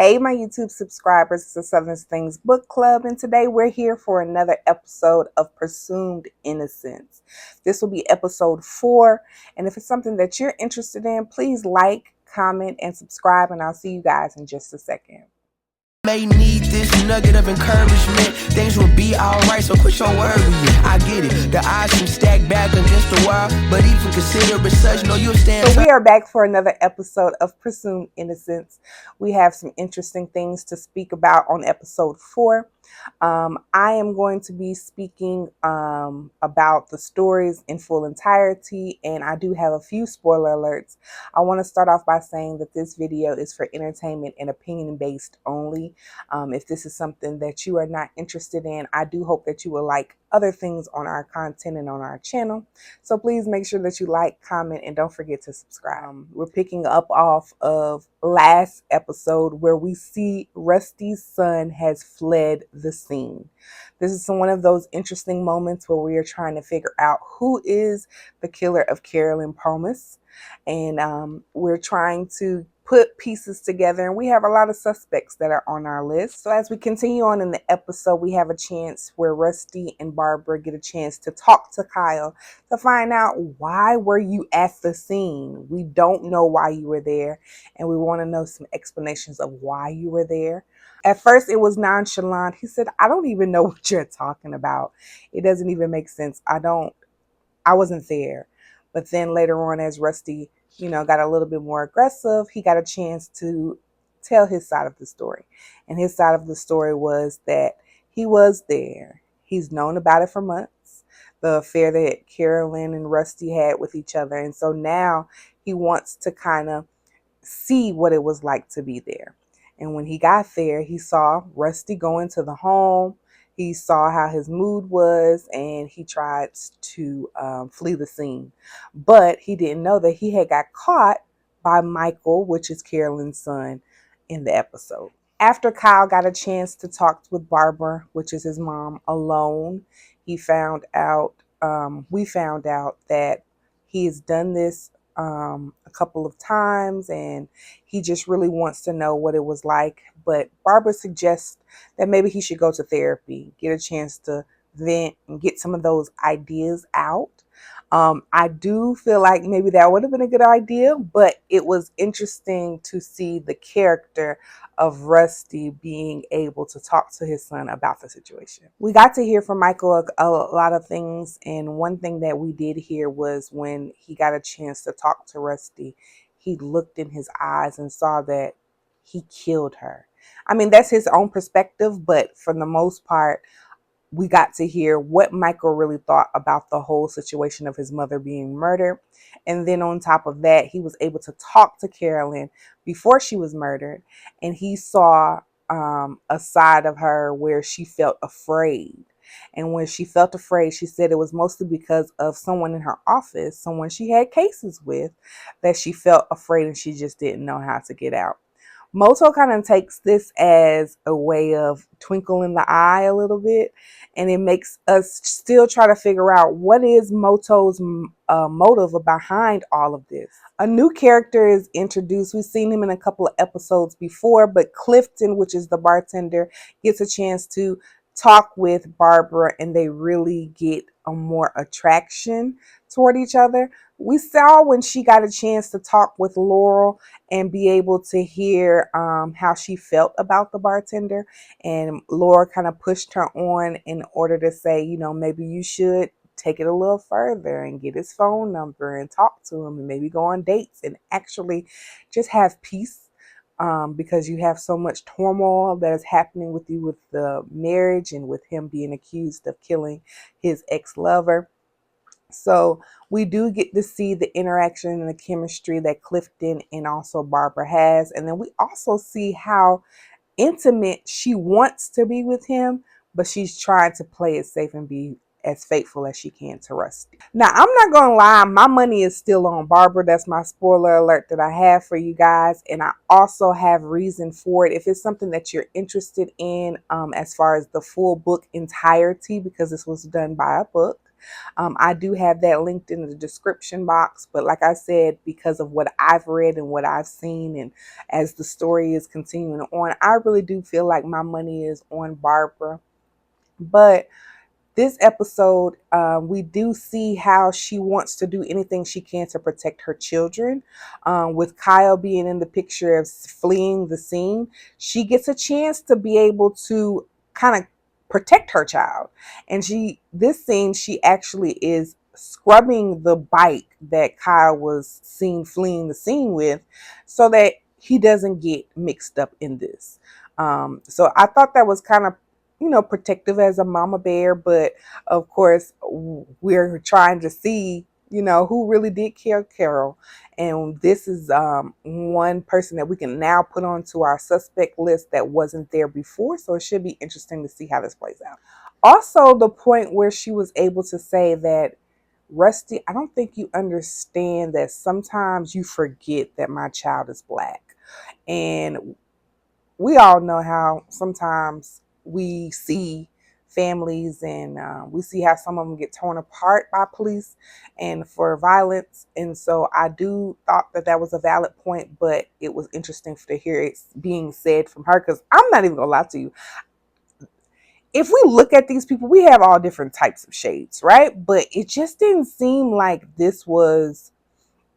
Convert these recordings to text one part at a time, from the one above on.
Hey, my YouTube subscribers, it's the Southern Things Book Club, and today we're here for another episode of Presumed Innocence. This will be episode 4, and if it's something that you're interested in, please like, comment, and subscribe, and I'll see you guys in just a second. May need this nugget of encouragement. Things will be alright, so quit your worry. I get it. The odds seem stacked back against the wall, but even consider it such, no, you'll stand. So we are back for another episode of Presumed Innocence. We have some interesting things to speak about on episode 4. I am going to be speaking about the stories in full entirety, and I do have a few spoiler alerts. I want to start off by saying that this video is for entertainment and opinion based only. If this is something that you are not interested in, I do hope that you will like other things on our content and on our channel. So please make sure that you like, comment, and don't forget to subscribe. We're picking up off of last episode where we see Rusty's son has fled the scene. This is one of those interesting moments where we are trying to figure out who is the killer of Carolyn Promise. And we're trying to put pieces together, and we have a lot of suspects that are on our list. So as we continue on in the episode, we have a chance where Rusty and Barbara get a chance to talk to Kyle to find out, why were you at the scene? We don't know why you were there, and we want to know some explanations of why you were there. At first, it was nonchalant. He said, I don't even know what you're talking about. It doesn't even make sense. I wasn't there. But then later on, as Rusty, got a little bit more aggressive, he got a chance to tell his side of the story. And his side of the story was that he was there. He's known about it for months, the affair that Carolyn and Rusty had with each other. And so now he wants to kind of see what it was like to be there. And when he got there, he saw Rusty go into the home. He saw how his mood was, and he tried to flee the scene. But he didn't know that he had got caught by Michael, which is Carolyn's son, in the episode. After Kyle got a chance to talk with Barbara, which is his mom, alone, we found out that he has done this a couple of times, and he just really wants to know what it was like. But Barbara suggests that maybe he should go to therapy, get a chance to vent and get some of those ideas out. I do feel like maybe that would have been a good idea, but it was interesting to see the character of Rusty being able to talk to his son about the situation. We got to hear from Michael a lot of things, and one thing that we did hear was when he got a chance to talk to Rusty, he looked in his eyes and saw that he killed her. I mean, that's his own perspective, but for the most part, we got to hear what Michael really thought about the whole situation of his mother being murdered. And then on top of that, he was able to talk to Carolyn before she was murdered. And he saw a side of her where she felt afraid. And when she felt afraid, she said it was mostly because of someone in her office, someone she had cases with, that she felt afraid and she just didn't know how to get out. Moto kind of takes this as a way of twinkle in the eye a little bit, and it makes us still try to figure out what is Moto's motive behind all of this. A new character is introduced. We've seen him in a couple of episodes before, but Clifton, which is the bartender, gets a chance to talk with Barbara, and they really get a more attraction toward each other. We saw when she got a chance to talk with Laurel and be able to hear how she felt about the bartender, and Laura kind of pushed her on in order to say, maybe you should take it a little further and get his phone number and talk to him and maybe go on dates and actually just have peace. Because you have so much turmoil that is happening with you with the marriage and with him being accused of killing his ex-lover. So we do get to see the interaction and the chemistry that Clifton and also Barbara has. And then we also see how intimate she wants to be with him, but she's trying to play it safe and be as faithful as she can to Rusty. Now, I'm not going to lie, my money is still on Barbara. That's my spoiler alert that I have for you guys. And I also have reason for it. If it's something that you're interested in as far as the full book entirety, because this was done by a book, I do have that linked in the description box, but like I said, because of what I've read and what I've seen, and as the story is continuing on, I really do feel like my money is on Barbara. But this episode, we do see how she wants to do anything she can to protect her children. With Kyle being in the picture of fleeing the scene, she gets a chance to be able to kind of protect her child. And this scene, she actually is scrubbing the bike that Kyle was seen fleeing the scene with so that he doesn't get mixed up in this. So I thought that was kind of protective as a mama bear, but of course, we're trying to see, who really did kill Carol. And this is one person that we can now put onto our suspect list that wasn't there before. So it should be interesting to see how this plays out. Also, the point where she was able to say that, Rusty, I don't think you understand that sometimes you forget that my child is black. And we all know how sometimes we see families and we see how some of them get torn apart by police and for violence. And so I do thought that that was a valid point, but it was interesting to hear it being said from her, because I'm not even gonna lie to you. If we look at these people, we have all different types of shades, right? But it just didn't seem like this was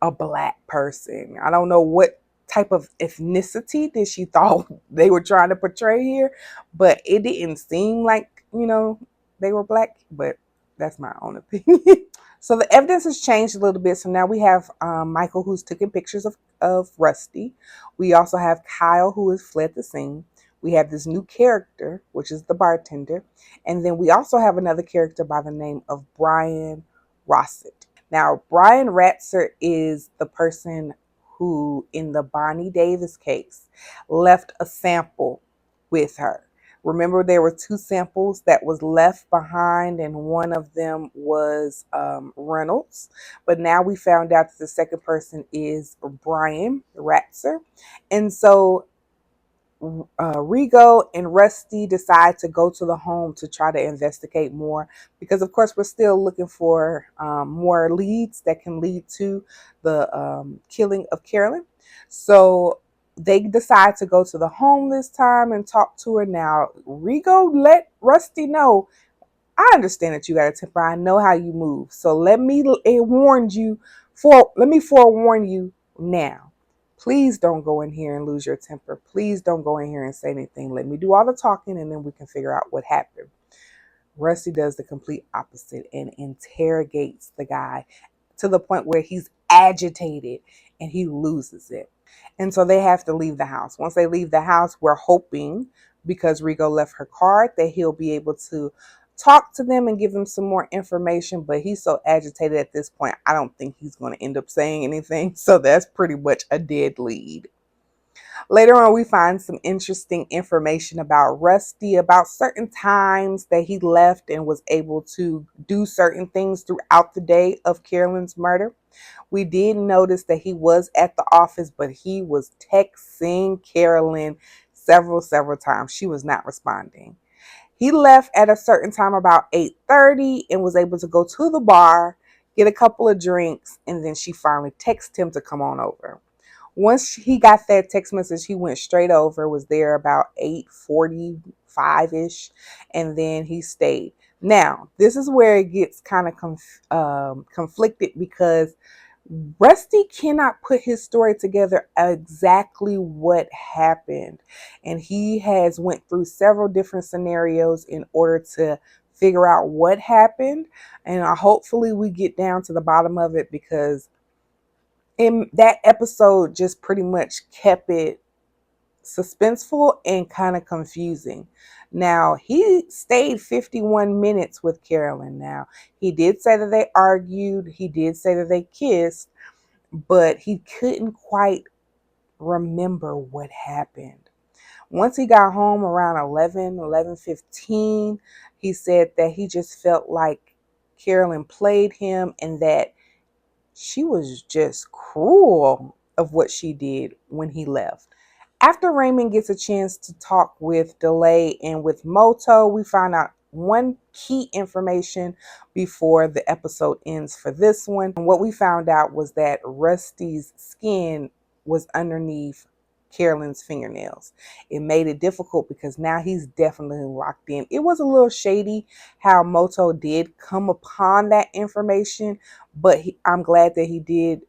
a black person. I don't know what type of ethnicity that she thought they were trying to portray here, but it didn't seem like, they were black, but that's my own opinion. So the evidence has changed a little bit. So now we have Michael, who's taking pictures of Rusty. We also have Kyle, who has fled the scene. We have this new character, which is the bartender. And then we also have another character by the name of Brian Rossett. Now, Brian Ratzer is the person who, in the Bonnie Davis case, left a sample with her. Remember, there were two samples that was left behind, and one of them was Reynolds. But now we found out that the second person is Brian Ratzer. And so Rigo and Rusty decide to go to the home to try to investigate more, because of course we're still looking for more leads that can lead to the killing of Carolyn. So they decide to go to the home this time and talk to her. Now Rigo let Rusty know, I understand that you got a temper. I know how you move. So let me forewarn you now. Please don't go in here and lose your temper. Please don't go in here and say anything. Let me do all the talking and then we can figure out what happened. Rusty does the complete opposite and interrogates the guy to the point where he's agitated and he loses it. And so they have to leave the house. Once they leave the house, we're hoping, because Rigo left her card, that he'll be able to talk to them and give them some more information. But he's so agitated at this point, I don't think he's going to end up saying anything. So that's pretty much a dead lead. Later on, we find some interesting information about Rusty, about certain times that he left and was able to do certain things throughout the day of Carolyn's murder. We did notice that he was at the office, but he was texting Carolyn several times. She was not responding. He left at a certain time, about 8:30, and was able to go to the bar, get a couple of drinks, and then she finally texted him to come on over. Once he got that text message, he went straight over, was there about 8:45-ish, and then he stayed. Now, this is where it gets kind of conflicted, because Rusty cannot put his story together exactly what happened. And he has went through several different scenarios in order to figure out what happened. And hopefully we get down to the bottom of it, because in that episode just pretty much kept it suspenseful and kind of confusing. Now, he stayed 51 minutes with Carolyn. Now, he did say that they argued, he did say that they kissed, but he couldn't quite remember what happened. Once he got home around 11:15, he said that he just felt like Carolyn played him and that she was just cruel of what she did when he left. After Raymond gets a chance to talk with DeLay and with Moto, we find out one key information before the episode ends for this one. And what we found out was that Rusty's skin was underneath Carolyn's fingernails. It made it difficult because now he's definitely locked in. It was a little shady how Moto did come upon that information, but I'm glad that he did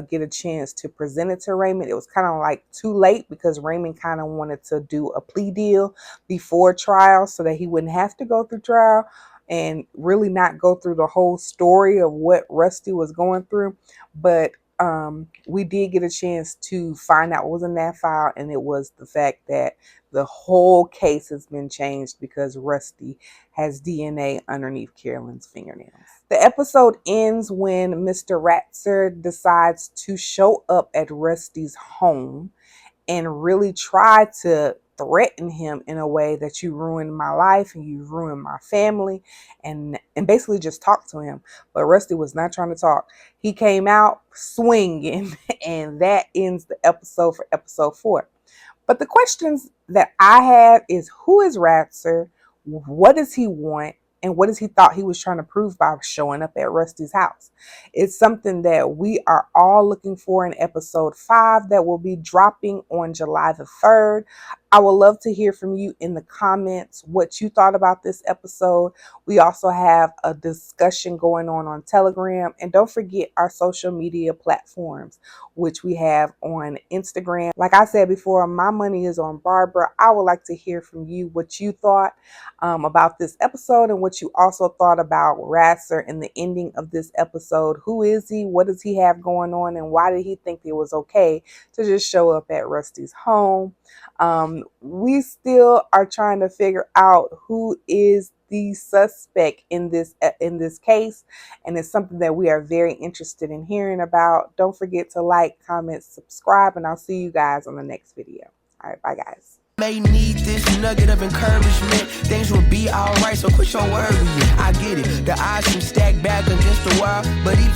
get a chance to present it to Raymond. It was kind of like too late because Raymond kind of wanted to do a plea deal before trial so that he wouldn't have to go through trial and really not go through the whole story of what Rusty was going through. But we did get a chance to find out what was in that file, and it was the fact that the whole case has been changed because Rusty has DNA underneath Carolyn's fingernails. The episode ends when Mr. Ratzer decides to show up at Rusty's home and really try to threaten him in a way that you ruined my life and you ruined my family, and basically just talk to him. But Rusty was not trying to talk. He came out swinging, and that ends the episode for episode 4. But the questions that I have is, who is Ratzer? What does he want? And what does he thought he was trying to prove by showing up at Rusty's house? It's something that we are all looking for in episode 5 that will be dropping on July the 3rd. I would love to hear from you in the comments what you thought about this episode. We also have a discussion going on Telegram. And don't forget our social media platforms, which we have on Instagram. Like I said before, my money is on Barbara. I would like to hear from you what you thought about this episode and what you also thought about Ratzer and the ending of this episode. Who is he? What does he have going on? And why did he think it was okay to just show up at Rusty's home? We still are trying to figure out who is the suspect in this case, and it's something that we are very interested in hearing about. Don't forget to like, comment, subscribe, and I'll see you guys on the next video. All right, bye guys. May need this nugget of encouragement. Things will be alright, so quit your worrying. I get it. The odds seem stacked back against the wall, but even